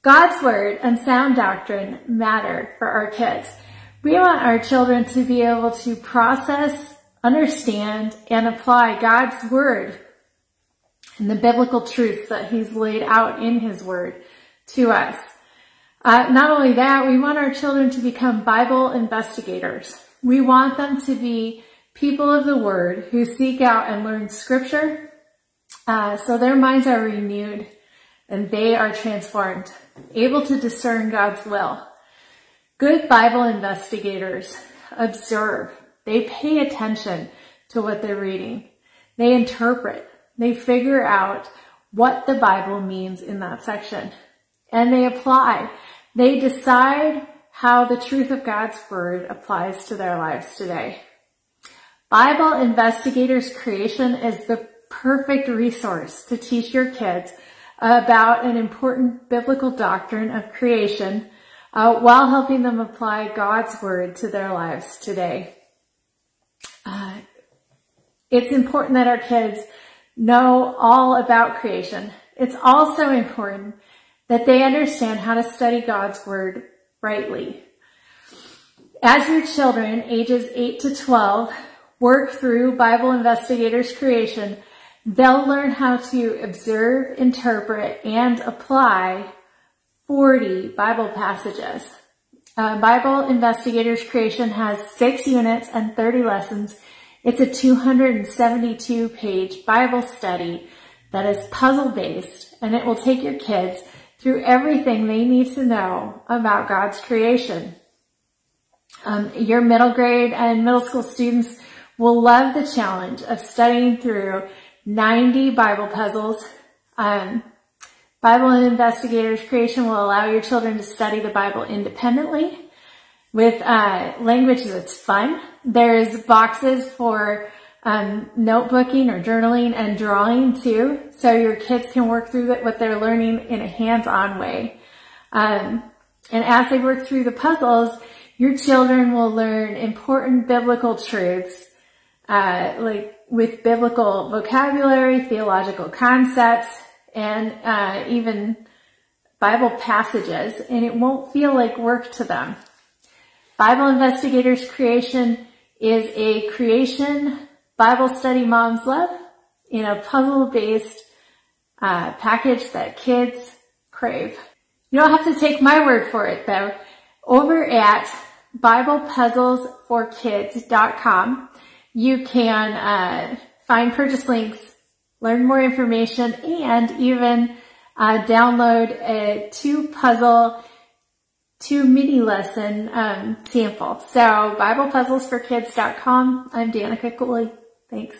God's word and sound doctrine matter for our kids. We want our children to be able to process, understand, and apply God's word and the biblical truths that he's laid out in his word to us. Not only that, we want our children to become Bible investigators. We want them to be people of the word who seek out and learn scripture, so their minds are renewed and they are transformed, able to discern God's will. Good Bible investigators observe. They pay attention to what they're reading. They interpret. They figure out what the Bible means in that section. And they apply. They decide how the truth of God's word applies to their lives today. Bible Investigators Creation is the perfect resource to teach your kids about an important biblical doctrine of creation while helping them apply God's word to their lives today. It's important that our kids know all about creation. It's also important that they understand how to study God's word rightly. As your children, ages 8 to 12, work through Bible Investigators Creation, they'll learn how to observe, interpret, and apply 40 Bible passages. Bible Investigators Creation has 6 units and 30 lessons. It's a 272-page Bible study that is puzzle-based, and it will take your kids through everything they need to know about God's creation. Your middle grade and middle school students will love the challenge of studying through 90 Bible puzzles. Bible Investigators Creation will allow your children to study the Bible independently with language that's fun. There's boxes for notebooking or journaling and drawing too, so your kids can work through what they're learning in a hands-on way. And as they work through the puzzles, your children will learn important biblical truths, like with biblical vocabulary, theological concepts, and even Bible passages, and it won't feel like work to them. Bible Investigators Creation is a creation Bible study moms love in a puzzle-based package that kids crave. You don't have to take my word for it, though. Over at BiblePuzzlesForKids.com, you can find purchase links, learn more information, and even download a 2 mini lesson sample. So BiblePuzzlesForKids.com. I'm Danica Cooley. Thanks.